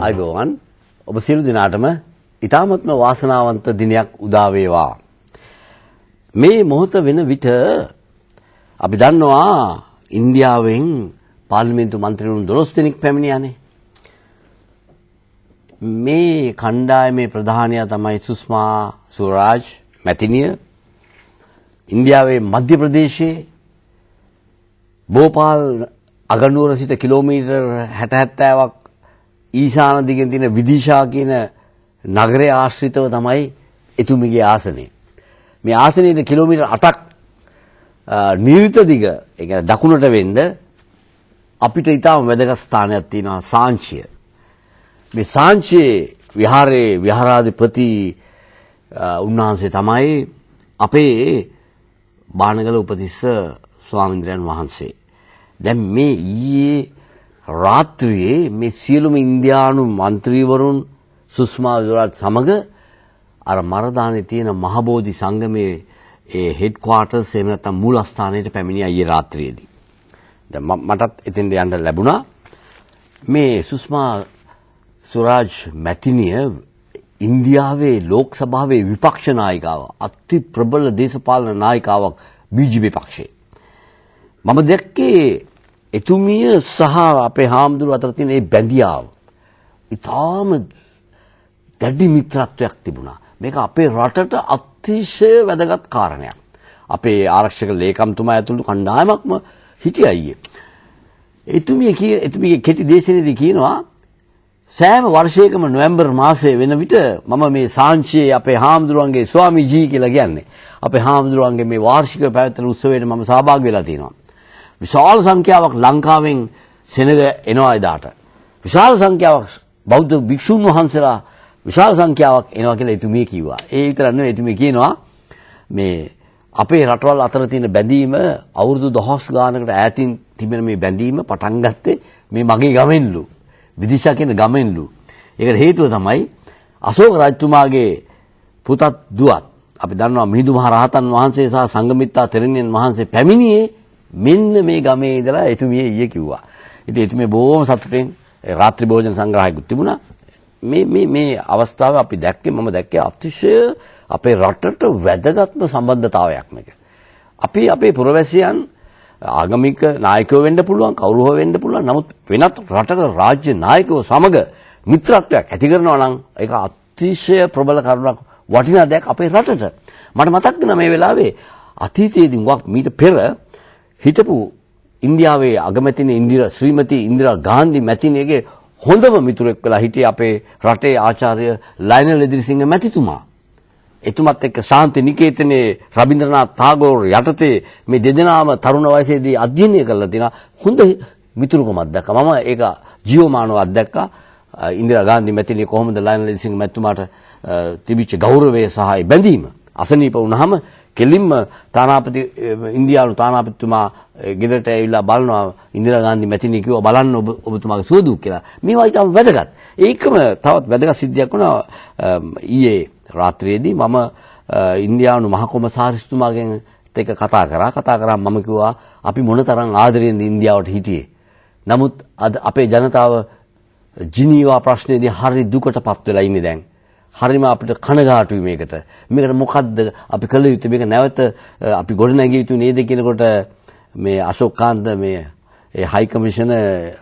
අයිබෝවන් ඔබ සියලු දෙනාටම ඉතාමත්ම වාසනාවන්ත දිනයක් උදා වේවා. මේ මොහොත වෙන විට අපි දන්නවා ඉන්දියාවෙන් පාර්ලිමේන්තු මන්ත්‍රීවරුන් 12 දෙනෙක් පැමිණියානේ. මේ කණ්ඩායමේ ප්‍රධානියා තමයි සුෂ්මා ස්වරාජ් මැතිණිය. ඉන්දියාවේ මධ්‍ය ප්‍රදේශයේ භෝපාල් අගනුවර සිට කිලෝමීටර් 60-70ක් ඊශාන දිගෙන් තියෙන විදිශා කියන නගරයේ ආශ්‍රිතව තමයි එතුමිගේ ආසනය. මේ ආසනයේ කිලෝමීටර් 8ක් නිර්විත දිග ඒ කියන්නේ දකුණට වෙන්න අපිට ඊටම වැදගත් ස්ථානයක් තියෙනවා සාංචිය. මේ සාංචියේ විහාරයේ විහාරාධිපති උන්වහන්සේ තමයි අපේ බාණගල උපතිස්ස ස්වාමීන් වහන්සේ. දැන් මේ ඊයේ රාත්‍රියේ මේ සියලුම ඉන්දියානු മന്ത്രിවරුන් සුෂ්මා ස්වරාජ් සමග අර මරදානේ තියෙන මහබෝධි සංගමේ ඒ හෙඩ් ක්වාටර්ස් එහෙම නැත්නම් මූලස්ථානයට පැමිණියා ඊයේ රාත්‍රියේදී. දැන් මටත් එතෙන්ට යන්න ලැබුණා. මේ සුෂ්මා ස්වරාජ් මැතිණිය ඉන්දියාවේ ලෝක සභාවේ විපක්ෂ නායිකාව අති ප්‍රබල දේශපාලන නායිකාවක් BJP පක්ෂයේ. මම දැක්කේ එතුමිය සහ අපේ හාමුදුරුවෝ අතර තියෙන මේ බැඳියාව. ඊටාම දැඩි මිත්‍රත්වයක් තිබුණා. මේක අපේ රටට අතිශය වැදගත් කාරණයක්. අපේ ආරක්ෂක ලේකම්තුමා ඇතුළු කණ්ඩායමක්ම හිටියා ඊයේ. එතුමියගේ කෙටි දේශනයේදී කියනවා සෑම වර්ෂයකම නොවැම්බර් මාසයේ වෙන විට මම මේ සාංචියේ අපේ හාමුදුරුවන්ගේ ස්වාමීජී කියලා කියන්නේ අපේ හාමුදුරුවන්ගේ මේ වාර්ෂික පැවැත්වෙන උත්සවයට මම සහභාගී වෙලා තියෙනවා. විශාල සංඛ්‍යාවක් ලංකාවෙන් සෙනග එනවා එදාට. විශාල සංඛ්‍යාවක් බෞද්ධ භික්ෂුන් වහන්සේලා විශාල සංඛ්‍යාවක් එනවා කියලා එතුමිය කිව්වා. ඒ විතර නෙවෙයි එතුමිය කියනවා මේ අපේ රටවල් අතර තියෙන බැඳීම අවුරුදු දහස් ගානකට ඈතින් තිබෙන මේ බැඳීම පටන් ගත්තේ මේ මගේ ගමෙන්ලු. විදිශා කියන ගමෙන්ලු. ඒකට හේතුව තමයි අශෝක රජතුමාගේ පුතත් දුවත්. අපි දන්නවා මිහිඳු මහ රහතන් වහන්සේ සහ සංඝමිත්තා තෙරණියන් වහන්සේ පැමිණියේ මෙන්න මේ ගමේ ඉඳලා එතුමිය ඊයේ කිව්වා. ඉතින් එතුමිය බොහොම සතුටින් රාත්‍රී භෝජන සංග්‍රහයකුත් තිබුණා. මේ අවස්ථාව අපි දැක්කේ මම දැක්කේ අතිශය අපේ රටට වැදගත්ම සම්බන්ධතාවයක් මේක. අපි අපේ පුරවැසියන් ආගමික නායකයෝ වෙන්න පුළුවන් කවුරු හෝ වෙන්න පුළුවන්. නමුත් වෙනත් රටක රාජ්‍ය නායකයෝ සමග මිත්‍රත්වයක් ඇති කරනවා නම් ඒක අතිශය ප්‍රබල කරුණක් වටිනා දෙයක් අපේ රටට. මට මතක් වෙනවා මේ වෙලාවේ අතීතයේදී මීට පෙර හිටපු ඉන්දියාවේ අගමැතිනි ශ්‍රීමති ඉන්දිරා ගාන්ධි මැතිණියගේ හොඳම මිතුරෙක් වෙලා හිටියේ අපේ රටේ ආචාර්ය ලයනල් එදිරිසිංහ මැතිතුමා. එතුමත් එක්ක ශාන්ති නිකේතනයේ රබින්ද්‍රනාත් tagore යටතේ මේ දෙදෙනාම තරුණ වයසේදී අධ්‍යයනය කරලා තියෙන හොඳ මිතුරුකමක් දැක්කා. මම ඒක ජීවමානව අත්දැක්කා. ඉන්දිරා ගාන්ධි මැතිණිය කොහොමද ලයනල් එදිරිසිංහ මැතිතුමාට තිබිච්ච ගෞරවය සහ බැඳීම. අසනීප වුණාම කෙලින්ම තානාපති ඉන්දියානු තානාපතිතුමා ගෙදරට ඇවිල්ලා බලනවා ඉන්දිරා ගාන්ධි මැතිණිය කිව්වා බලන්න ඔබතුමාගේ සුව දුක් කියලා. මේවා ඊටම වැදගත්. ඒකම තවත් වැදගත් සිද්ධියක් වුණා ඊයේ රාත්‍රියේදී මම ඉන්දියානු මහ කොමසාරිස්තුමාගෙන් එක්ක කතා කරා මම කිව්වා අපි මොනතරම් ආදරෙන්ද ඉන්දියාවට හිටියේ. නමුත් අද අපේ ජනතාව ජිනීවා ප්‍රශ්නේදී හරි දුකටපත් වෙලා ඉන්නේ දැන්. හරිම අපිට කනගාටුයි මේකට. මේකට මොකද්ද අපි කළ යුත්තේ? මේක නැවත අපි ගොඩනැගිය යුතු නේද කියනකොට මේ අශෝක් කාන්ත මේ ඒ හයි කමිෂනර්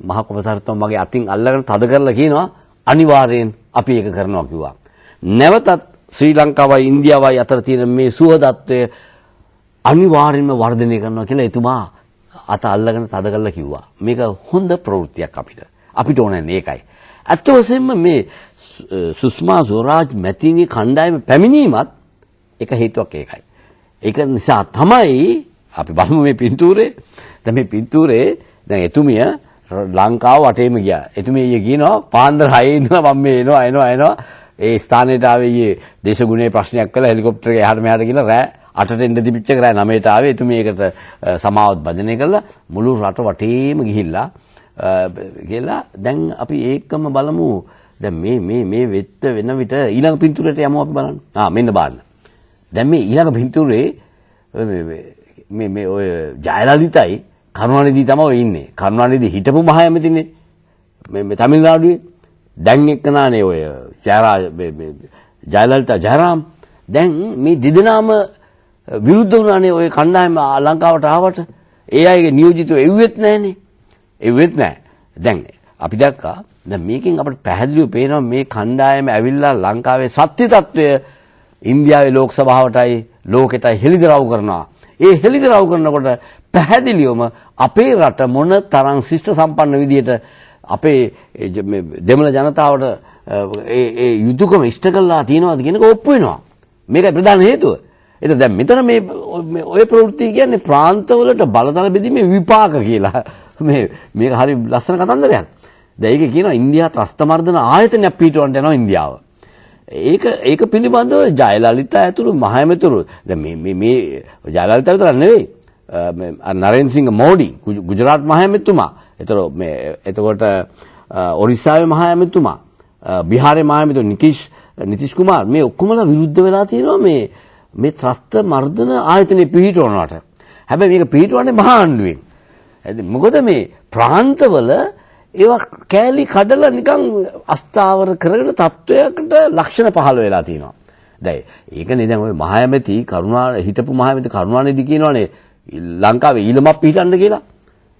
මහ කොමසාරිස්තුමා මගේ අතින් අල්ලගෙන තද කරලා කියනවා අනිවාර්යෙන් අපි ඒක කරනවා කිව්වා. නැවතත් ශ්‍රී ලංකාවයි ඉන්දියාවයි අතර තියෙන මේ සුහදත්වය අනිවාර්යෙන්ම වර්ධනය කරනවා කියලා එතුමා අත අල්ලගෙන තද කරලා කිව්වා. මේක හොඳ ප්‍රවෘත්තියක් අපිට ඕනන්නේ ඒකයි. අත් වශයෙන්ම මේ සුෂ්මා ස්වරාජ් මැතිණිය කණ්ඩායම පැමිණීමත් එක හේතුවක් ඒකයි. ඒක නිසා තමයි අපි බලමු මේ පින්තූරේ. දැන් මේ පින්තූරේ දැන් එතුමිය ලංකාව වටේම ගියා. එතුමිය ඊයේ කියනවා පාන්දර 6 ඉඳලා මම මේ එනවා. ඒ ස්ථානයට ආවේ ඊයේ දේශගුණයේ ප්‍රශ්නයක් කළා හෙලිකොප්ටර් එක එහාට මෙහාට ගිහලා රෑ 8ට එන්න තිබිච්ච එක රෑ 9ට ආවේ. එතුමිය ඒකට සමාවත් භජනය කළා. මුළු රට වටේම ගිහිල්ලා කියලා දැන් අපි ඒකම බලමු. දැන් මේ වෙත්ත වෙන විට ඊළඟ පින්තූරයට යමු අපි බලන්න. මෙන්න බලන්න. දැන් මේ ඊළඟ පින්තූරේ මේ ඔය ජයලලිතයි කරුණානිධි තමයි ඉන්නේ. කරුණානිධි හිටපු මහ ඇමතිනේ. මේ තමිල්නාඩුවේ දැන් එක්කනානේ ඔය ජයලලිතා ජයරාම් දැන් මේ දෙදෙනාම විරුද්ධ වුණානේ ඔය කණ්ඩායම ලංකාවට ආවට. ඒ අයගේ නියෝජිතව එව්වෙත් නැහනේ. එව්වෙත් නැහැ. දැන් අපි දැක්කා දැන් මේකෙන් අපිට පැහැදිලිව පේනවා මේ කණ්ඩායම ඇවිල්ලා ලංකාවේ සත්‍ය తত্ত্বය ඉන්දියාවේ ලෝක සභාවටයි ලෝකෙටයි හෙළිදරව් කරනවා. ඒ හෙළිදරව් කරනකොට පැහැදිලිවම අපේ රට මොන තරම් ශිෂ්ට සම්පන්න විදියට අපේ දෙමළ ජනතාවට ඒ යුතුයකම ඉෂ්ට කළා තියෙනවාද කියන එක ඔප්පු වෙනවා. මේකයි ප්‍රධාන හේතුව. ඒක දැන් මෙතන මේ ඔය ප්‍රවෘත්ති කියන්නේ ප්‍රාන්තවලට බලතල බෙදීමේ විපාක කියලා. මේක හරි ලස්සන කතන්දරයක්. දැන් ඒක කියනවා ඉන්දියා ත්‍රස්ත මර්දන ආයතනයක් පිටවන්න යනවා ඉන්දියාව. ඒක පිළිබඳව ජයලලිතා ඇතුළු මහමෙතුරු දැන් මේ ජයලලිතා විතර නෙවෙයි නරේන්ද්‍ර මෝඩි ගුජරාට් මහමෙතුමා එතකොට ඔරිස්සාවේ මහමෙතුමා බිහාරේ මහමෙතුමා නිතිෂ් කුමාර් මේ ඔක්කොමලා විරුද්ධ වෙලා තියෙනවා මේ ත්‍රස්ත මර්දන ආයතනෙ පිහිටවනවට. හැබැයි මේක පිහිටවන්නේ මහා ආණ්ඩුවෙන්. මොකද මේ ප්‍රාන්තවල ඒවා කෑලි කඩලා නිකන් අස්ථාවර කරගෙන තත්වයකට ලක්ෂණ පහළ වෙලා තියෙනවා. දැන් ඒකනේ දැන් ওই මහයමැති හිටපු මහයමැති කරුණානිධි කියනවානේ ලංකාවේ ඊළමක් පිහිටන්න කියලා.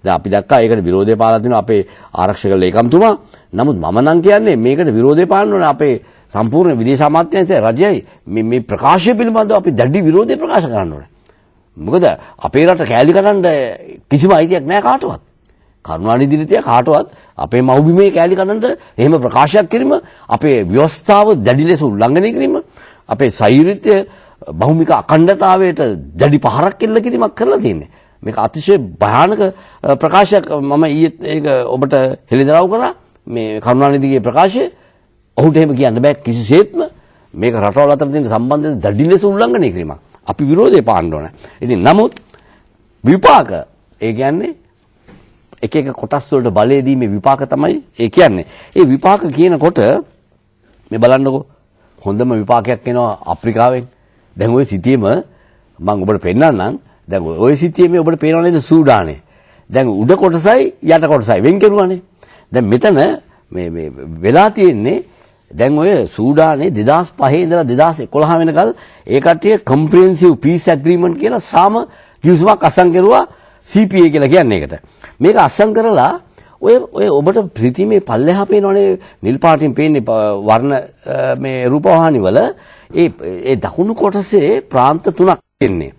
දැන් අපි දැක්කා ඒකට විරෝධය පාලා තිනවා අපේ ආරක්ෂක ලේකම්තුමා. නමුත් මම නම් කියන්නේ මේකට විරෝධය පාන්න ඕනේ අපේ සම්පූර්ණ විදේශ අමාත්‍යාංශය රජයයි මේ ප්‍රකාශය පිළිබඳව අපි දැඩි විරෝධය ප්‍රකාශ කරන්න ඕනේ. මොකද අපේ රට කෑලි කඩන්න කිසිම අයිතියක් නැහැ කාටවත්. කරුණානිධිරිතිය කාටවත් අපේ මව්බිමේ කෑලි කඩන්න එහෙම ප්‍රකාශයක් කිරීම අපේ ව්‍යවස්ථාව දැඩි ලෙස උල්ලංඝනය කිරීම අපේ සෛරිත්‍ය භෞමික අඛණ්ඩතාවයට දැඩි පහරක් එල්ල කිරීමක් කරලා තියෙන්නේ. මේක අතිශය භයානක ප්‍රකාශයක්. මම ඊයේ ඒක ඔබට හෙළිදරව් කරා මේ කරුණානිධිගේ ප්‍රකාශය. ඔහුට එහෙම කියන්න බෑ කිසිසේත්ම. මේක රටවල් අතර තියෙන සම්බන්ධය දැඩි ලෙස උල්ලංඝනය කිරීමක්. අපි විරෝධය පාන්න ඕන. ඉතින් නමුත් විපාක ඒ කියන්නේ එක එක කොටස් වලට බලය දීමේ විපාක තමයි ඒ කියන්නේ. ඒ විපාක කියනකොට මේ බලන්නකෝ හොඳම විපාකයක් එනවා අප්‍රිකාවෙන්. දැන් ওই සිටියේම මම ඔබට පෙන්නන්නම්. දැන් ওই සිටියේ ඔබට පේනව නේද සූඩානේ. දැන් උඩ කොටසයි යට කොටසයි වෙන් කරුවානේ. දැන් මෙතන මේ වෙලා තියෙන්නේ දැන් ඔය සූඩානේ 2005 ඉඳලා 2011 වෙනකල් ඒ කට්ටිය කොම්ප්‍රිහෙන්සිව් පීස් ඇග්‍රීමන්ට් කියලා සාම කිවිසුමක් අසං කරුවා CPA කියලා කියන්නේ ඒකට. මේක අසං කරලා ඔය ඔබට ප්‍රතිමේ පල්ලෙහා පේනවනේ නිල් පාටින් පේන්නේ වර්ණ මේ රූපවාහිනි වල ඒ දකුණු කොටසේ ප්‍රාන්ත 3ක් තියෙන්නේ.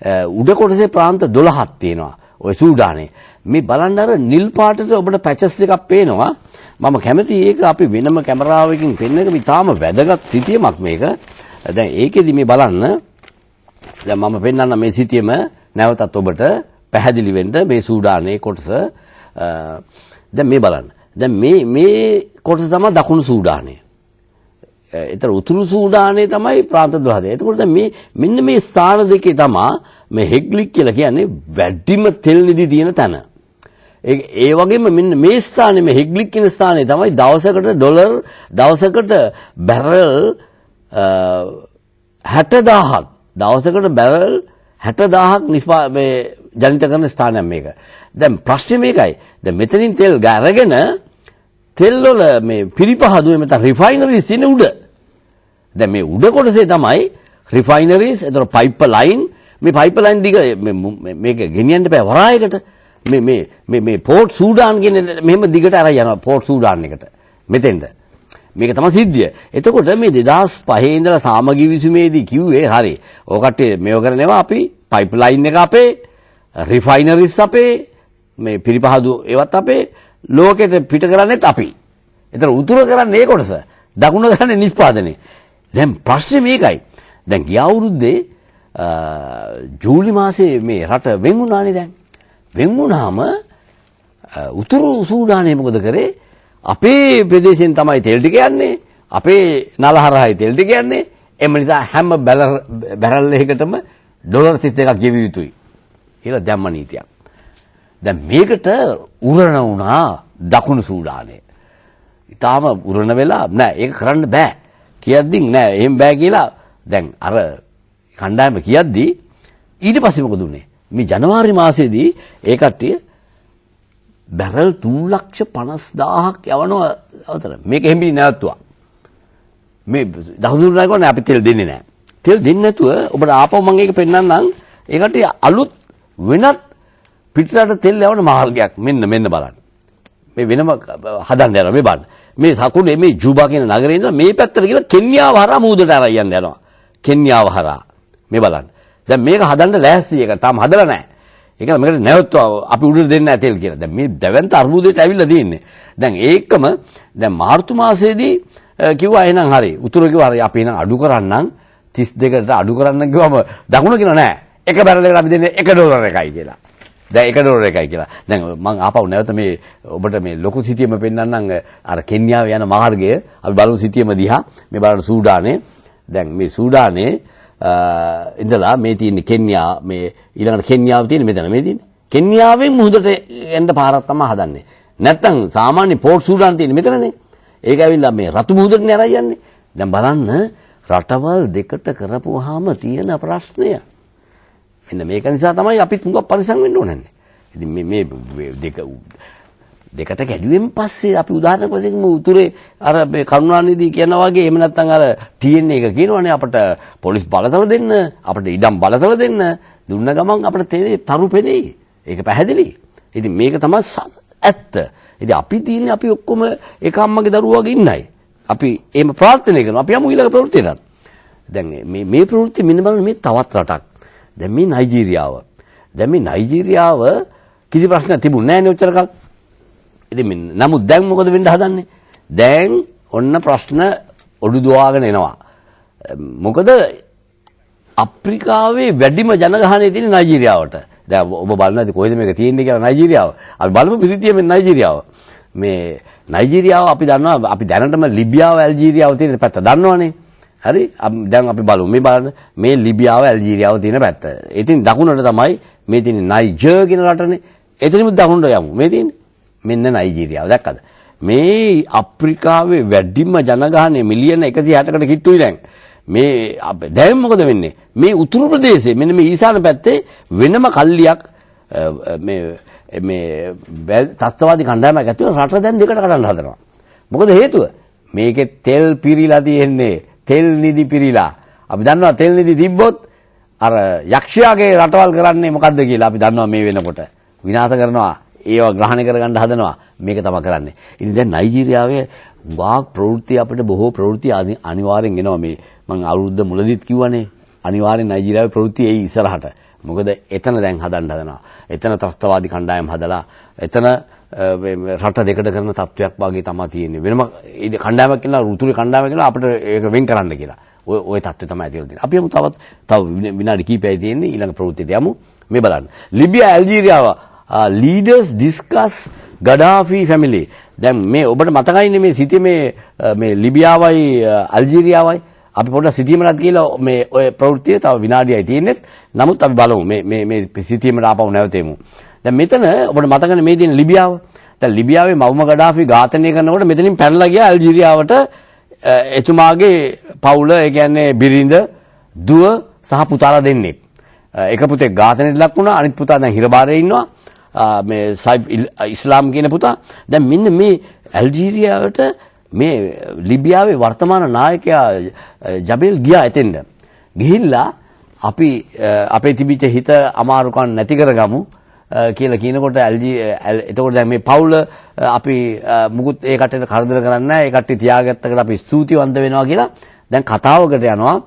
උඩ කොටසේ ප්‍රාන්ත 12ක් තියෙනවා. ඔය සූඩානේ. මේ බලන්න අර නිල් පාටට ඔබට පැචස් දෙකක් පේනවා. මම කැමති ඒක අපි වෙනම කැමරාවකින් පෙන්වන්න එක ඉතාම වැදගත් සිතියමක් මේක. දැන් ඒකෙදි මේ බලන්න දැන් මම පෙන්වන්න මේ සිතියම නැවතත් ඔබට පැහැදිලි වෙන්න මේ සූඩානේ කොටස. දැන් මේ බලන්න. දැන් මේ කොටස තමයි දකුණු සූඩානේ. ඒතර උතුරු සූඩානේ තමයි ප්‍රාන්ත 12. එතකොට දැන් මෙන්න මේ ස්ථාන දෙකේ තමයි මේ හෙග්ලික් කියලා කියන්නේ වැඩිම තෙල් නිදි තියෙන තැන. ඒ වගේම මෙන්න මේ ස්ථානේ මේ හෙග්ලික් කියන ස්ථානේ තමයි දවසකට ඩොලර් දවසකට බැරල් 60000ක් දවසකට බැරල් 60000ක් මේ ජනිත කරන ස්ථානයක් මේක. දැන් ප්‍රශ්නේ මේකයි. දැන් මෙතනින් තෙල් අරගෙන තෙල් වල මේ පිරිපහදුවේ මෙතන රිෆයිනරිස් ඉන්නේ උඩ. දැන් මේ උඩ කොටසේ තමයි රිෆයිනරිස් එතන පයිප් ලයින් මේ පයිප් ලයින් දිග මේක ගෙනියන්න බෑ වරායකට. මේ පෝට් සූඩාන් කියන මෙහෙම දිගට අරන් යනවා පෝට් සූඩාන් එකට මෙතෙන්ට. මේක තමයි සිද්ධිය. එතකොට මේ 2005 ඉඳලා සාමගී විසුමේදී කිව්වේ හරි. ඔය කට්ටිය මේව කරනවා අපි පයිප් ලයින් එක අපේ රිෆයිනරිස් අපේ මේ පිරිපහදු ඒවත් අපේ ලෝකෙට පිට කරන්නේත් අපි. එතන උතුර කරන්නේ ඒ කොටස. දකුණ කරන්නේ නිෂ්පාදනය. දැන් ප්‍රශ්නේ මේකයි. දැන් ගිය අවුරුද්දේ ජූලි මාසේ මේ රට වෙන් වුණානේ දැන්. වෙන් වුණාම උතුරු සූඩානේ මොකද කරේ? අපේ ප්‍රදේශයෙන් තමයි තෙල් ටික යන්නේ. අපේ නලහරහයි තෙල් ටික යන්නේ. එම නිසා හැම බැරල් එකකටම ඩොලර් 32ක් ගෙවිය යුතුයි කියලා දැම්ම නීතියක්. දැන් මේකට උරණ වුණා දකුණු සූඩානේ. ඊටාම උරණ වෙලා නෑ ඒක කරන්න බෑ. කියද්දි නෑ එහෙම බෑ කියලා දැන් අර කණ්ඩායම කියද්දි ඊට පස්සේ මොකද උනේ? මේ ජනවාරි මාසයේදී ඒ කට්ටිය බැරල් 3,50,000ක් යවනවා අවතර මේක හැම්බි නැවතුවා. මේ දහදුරු නැගොනේ අපි තෙල් දෙන්නේ නැහැ. තෙල් දෙන්නේ නැතුව ඔබට ආපහු මම ඒක පෙන්නන්නම්. ඒකට අලුත් වෙනත් පිටරට තෙල් යවන මාර්ගයක් මෙන්න බලන්න. මේ වෙනම හදන්න යනවා මේ බලන්න. මේ සකුලේ මේ ජූබා කියන නගරේ ඉඳලා මේ පැත්තට ගිහලා කෙන්යාව හරහා මූදට අරන් යන්න යනවා. කෙන්යාව හරහා. මේ බලන්න. දැන් මේක හදන්න ලෑස්ති එක තාම හදලා නැහැ. ඒක මේකට නැවතුවා අපි උඩට දෙන්නේ නැහැ තෙල් කියලා. දැන් මේ දැවැන්ත අර්බුදයට ඇවිල්ලා තියෙන්නේ. දැන් ඒකම දැන් මාර්තු මාසයේදී කිව්වා එහෙනම් හරි. උතුර කිව්වා හරි අපි එහෙනම් අඩු කරන්නම් 32කට අඩු කරන්න කිව්වම දකුණ කියනවා නෑ. එක බැරල් එකට අපි දෙන්නේ $1 කියලා. දැන් $1 කියලා. දැන් මම ආපහු නැවත මේ ඔබට මේ ලොකු සිතියම පෙන්නන්නම් අර කෙන්යාව යන මාර්ගය අපි බලමු සිතියම දිහා. මේ බලන්න සූඩානේ. දැන් මේ සූඩානේ ඉඳලා මේ තියෙන කෙන්යා මේ ඊළඟට කෙන්යාව තියෙන මෙතන මේ තියෙන්නේ. කෙන්යාවෙන් මුහුදට එන්න පාරක් තමයි හදන්නේ. නැත්තම් සාමාන්‍ය පෝට් සූඩාන් තියෙන මෙතනනේ. ඒක ඇවිල්ලා මේ රතු මුහුදට නේ අරන් යන්නේ. දැන් බලන්න රටවල් දෙකට කරපුවාම තියෙන ප්‍රශ්නය. මෙන්න මේක නිසා තමයි අපි තුඟක් පරිසම් වෙන්න ඕනේ. ඉතින් මේ දෙකට කැඩුවෙන් පස්සේ අපි උදාහරණයක් වශයෙන් උතුරේ අර මේ කරුණානිධි කියනවා වගේ එහෙම නැත්නම් අර TN එක කියනවනේ අපිට පොලිස් බලතල දෙන්න අපිට ඉඩම් බලතල දෙන්න දුන්න ගමන් අපිට තේරෙයි තරු පෙනෙයි. ඒක පැහැදිලි. ඉතින් මේක තමයි ඇත්ත. ඉතින් අපි තියෙන්නේ අපි ඔක්කොම එක අම්මගේ දරුවෝ වගේ ඉන්නයි. අපි එහෙම ප්‍රාර්ථනා කරනවා. අපි යමු ඊළඟ ප්‍රවෘත්තියට. දැන් මේ ප්‍රවෘත්ති මෙන්න බලන්න මේ තවත් රටක්. දැන් මේ නයිජීරියාව. දැන් මේ නයිජීරියාව කිසි ප්‍රශ්නයක් තිබුණේ නැහැ නේ ඔච්චර කල්. ඉතින් නමුත් දැන් මොකද වෙන්න හදන්නේ? දැන් ඔන්න ප්‍රශ්න ඔඩු දුවාගෙන එනවා. මොකද අප්‍රිකාවේ වැඩිම ජනගහනය තියෙන නයිජීරියාවට. දැන් ඔබ බලනවාද කොහෙද මේක තියෙන්නේ කියලා නයිජීරියාව. අපි බලමු පිළිතියෙම නයිජීරියාව. මේ නයිජීරියාව අපි දන්නවා අපි දැනටම ලිබියාව ඇල්ජීරියාව තියෙන පැත්ත දන්නවනේ. හරි දැන් අපි බලමු මේ බලන්න මේ ලිබියාව ඇල්ජීරියාව තියෙන පැත්ත. ඉතින් දකුණට තමයි මේ තියෙන්නේ නයිජර් කියන රටනේ. එතනිමුත් දකුණට යමු. මේ තියෙන්නේ මෙන්න නයිජීරියාව දැක්කද? මේ අප්‍රිකාවේ වැඩිම ජනගහනය මිලියන 160කට කිට්ටුයි දැන්. මේ දැන් මොකද වෙන්නේ? මේ උතුරු ප්‍රදේශයේ මෙන්න මේ ඊසාන පැත්තේ වෙනම කල්ලියක් මේ තත්ත්වවාදී කණ්ඩායමක් ඇතුළේ රට දැන් දෙකට කඩන්න හදනවා. මොකද හේතුව? මේකේ තෙල් පිරීලා තියෙන්නේ. තෙල් නිදි පිරීලා. අපි දන්නවා තෙල් නිදි තිබ්බොත් අර යක්ෂයාගේ රටවල් කරන්නේ මොකද්ද කියලා අපි දන්නවා මේ වෙනකොට. විනාශ කරනවා. ඒව ග්‍රහණය කරගන්න හදනවා. මේක තමයි කරන්නේ. ඉතින් දැන් නයිජීරියාවේ වාග් ප්‍රවෘත්ති අපිට බොහෝ ප්‍රවෘත්ති අනිවාර්යෙන් එනවා මේ මම අවුරුද්ද මුලදීත් කිව්වනේ. අනිවාර්යෙන් නයිජීරියාවේ ප්‍රවෘත්ති එයි ඉස්සරහට. මොකද එතන දැන් හදන්න හදනවා. එතන ත්‍රස්තවාදී කණ්ඩායම් හදලා එතන රට දෙකට කරන තත්වයක් වගේ තමයි තියෙන්නේ. වෙනම කණ්ඩායමක් කියලා රුතුරේ කණ්ඩායමක් කියලා අපිට ඒක වෙන් කරන්න කියලා. ওই තත්ත්වය තමයි ඇතිවලා තියෙන්නේ. අපි යමු තව විනාඩි කිහිපයයි තියෙන්නේ ඊළඟ ප්‍රවෘත්තියට යමු. මේ බලන්න. ලිබියා ඇල්ජීරියාව leaders discuss Gaddafi family. දැන් මේ ඔබට මතකයිනේ මේ සිටි මේ ලිබියාවයි ඇල්ජීරියාවයි අපි පොඩ්ඩක් සිටීමකට කියලා මේ ඔය ප්‍රවෘත්තිය තව විනාඩියයි තියෙන්නේ. නමුත් අපි බලමු මේ සිටීමට ආපහු නැවතෙමු. දැන් මෙතන ඔබට මතකනේ මේ තියෙන ලිබියාව. දැන් ලිබියාවේ මවුම ගඩාෆි ඝාතනය කරනකොට මෙතනින් පැනලා ගියා ඇල්ජීරියාවට එතුමාගේ පවුල ඒ කියන්නේ බිරිඳ දුව සහ පුතාලා දෙන්නේ. එක පුතෙක් ඝාතනයට ලක් වුණා අනිත් පුතා දැන් හිරබාරේ ඉන්නවා. මේ සයිෆ් ඉස්ලාම් කියන පුතා. දැන් මෙන්න මේ ඇල්ජීරියාවට මේ ලිබියාවේ වර්තමාන 나යකයා ජබෙල් ගියා එතෙන්ද. ගිහිල්ලා අපි අපේ තිබිච්ච හිත අමාරුකම් නැති කරගමු කියලා කියනකොට එතකොට දැන් මේ පවුල අපි මුකුත් ඒ කට්ටියට කරදර කරන්නේ නැහැ. ඒ කට්ටිය තියාගත්තකට අපි ස්තුතිවන්ත වෙනවා කියලා දැන් කතාවකට යනවා.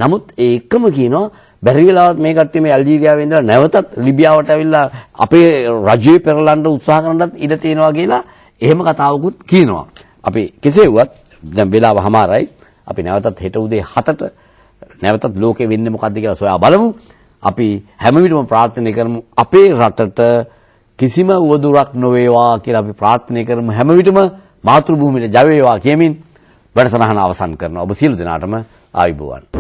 නමුත් ඒකම කියනවා බැරි වෙලාවත් මේ කට්ටිය මේ ඇල්ජීරියාවේ ඉඳලා නැවතත් ලිබියාවට ඇවිල්ලා අපේ රජය පෙරලන්න උත්සාහ කරනවත් ඉඩ තියෙනවා කියලා එහෙම කතාවකුත් කියනවා. අපි කෙසේ වුවත් දැන් වෙලාව හමාරයි. අපි නැවතත් හෙට උදේ 7ට නැවතත් ලෝකෙ වෙන්නේ මොකද්ද කියලා සොයා බලමු. අපි හැම විටම ප්‍රාර්ථනා කරමු අපේ රටට කිසිම උවදුරක් නොවේවා කියලා අපි ප්‍රාර්ථනා කරමු. හැම විටම මාතෘ භූමියට ජය වේවා කියමින් වැඩසටහන අවසන් කරනවා. ඔබ සියලු දෙනාටම ආයුබෝවන්.